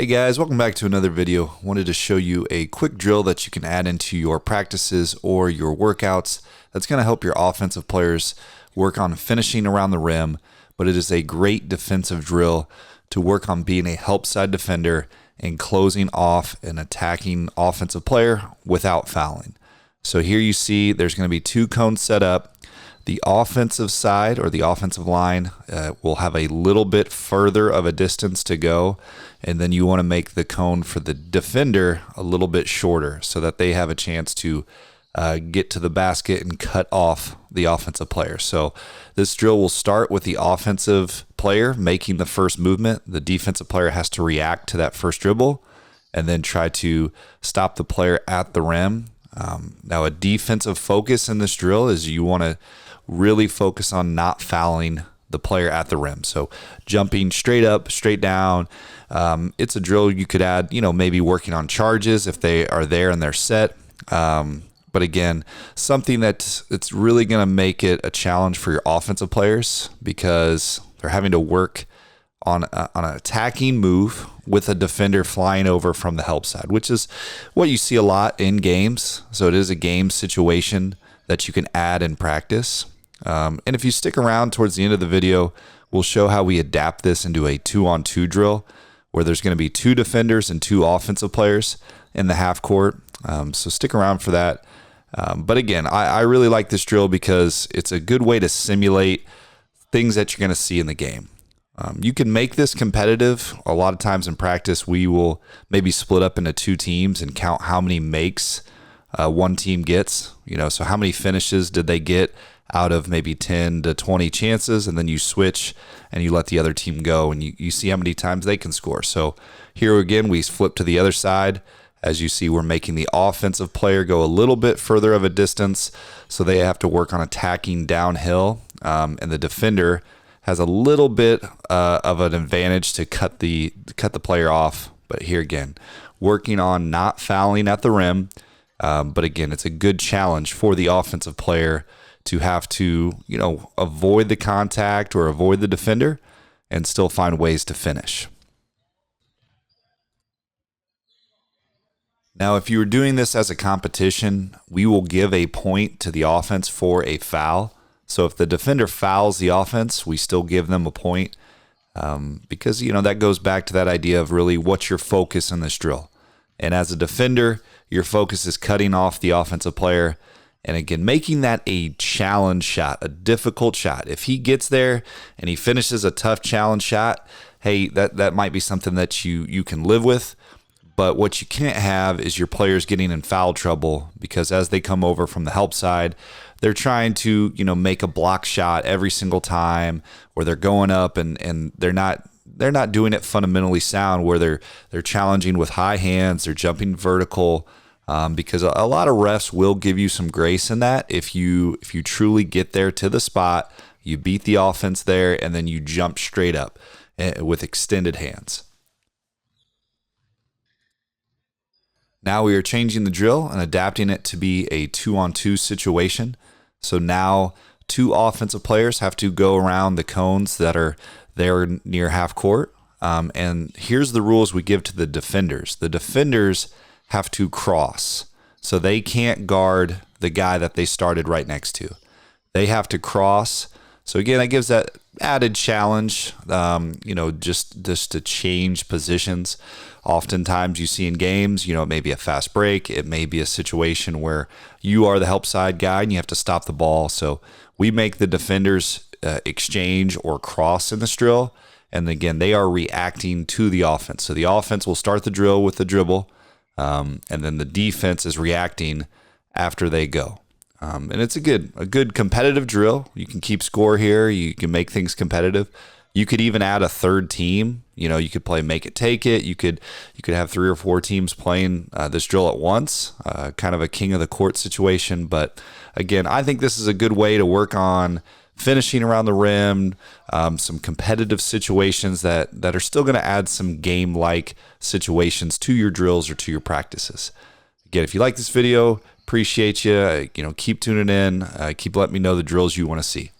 Hey guys, welcome back to another video. Wanted to show you a quick drill that you can add into your practices or your workouts that's going to help your offensive players work on finishing around the rim, but it is a great defensive drill to work on being a help side defender and closing off an attacking offensive player without fouling. So here you see there's going to be two cones set up. The offensive side or the offensive line will have a little bit further of a distance to go, and then you want to make the cone for the defender a little bit shorter so that they have a chance to get to the basket and cut off the offensive player. So this drill will start with the offensive player making the first movement. The defensive player has to react to that first dribble and then try to stop the player at the rim. Now a defensive focus in this drill is you want to really focus on not fouling the player at the rim. So jumping straight up, straight down. It's a drill you could add, maybe working on charges if they are there and they're set. But again, something that it's really going to make it a challenge for your offensive players because they're having to work on an attacking move with a defender flying over from the help side, which is what you see a lot in games. So it is a game situation that you can add in practice. And if you stick around towards the end of the video, we'll show how we adapt this into a 2-on-2 drill where there's going to be two defenders and two offensive players in the half court. So stick around for that. But again, I really like this drill because it's a good way to simulate things that you're going to see in the game. You can make this competitive. A lot of times in practice, we will maybe split up into two teams and count how many makes one team gets. So how many finishes did they get out of maybe 10 to 20 chances, and then you switch and you let the other team go and you see how many times they can score. So here again, we flip to the other side. As you see, we're making the offensive player go a little bit further of a distance, so they have to work on attacking downhill, and the defender has a little bit of an advantage to cut the player off. But here again, working on not fouling at the rim. But again, it's a good challenge for the offensive player to have to, avoid the contact or avoid the defender and still find ways to finish. Now, if you were doing this as a competition, we will give a point to the offense for a foul. So if the defender fouls the offense, we still give them a point because, that goes back to that idea of really what's your focus in this drill. And as a defender, your focus is cutting off the offensive player. And again, making that a challenge shot, a difficult shot. If he gets there and he finishes a tough challenge shot, hey, that might be something that you can live with. But what you can't have is your players getting in foul trouble because as they come over from the help side, they're trying to, make a block shot every single time, or they're going up and they're not doing it fundamentally sound where they're challenging with high hands, they're jumping vertical. Because a lot of refs will give you some grace in that if you truly get there to the spot, you beat the offense there, and then you jump straight up with extended hands. Now we are changing the drill and adapting it to be a 2-on-2 situation. So now two offensive players have to go around the cones that are there near half court. And here's the rules we give to the defenders. The defenders have to cross. So they can't guard the guy that they started right next to. They have to cross. So again, that gives that added challenge, just to change positions. Oftentimes you see in games, it may be a fast break. It may be a situation where you are the help side guy and you have to stop the ball. So we make the defenders exchange or cross in this drill. And again, they are reacting to the offense. So the offense will start the drill with the dribble. And then the defense is reacting after they go. And it's a good competitive drill. You can keep score here. You can make things competitive. You could even add a third team. You could play make it, take it. You could have 3 or 4 teams playing this drill at once, kind of a king of the court situation. But again, I think this is a good way to work on finishing around the rim, some competitive situations that are still going to add some game-like situations to your drills or to your practices. Again, if you like this video, appreciate you. Keep tuning in. Keep letting me know the drills you want to see.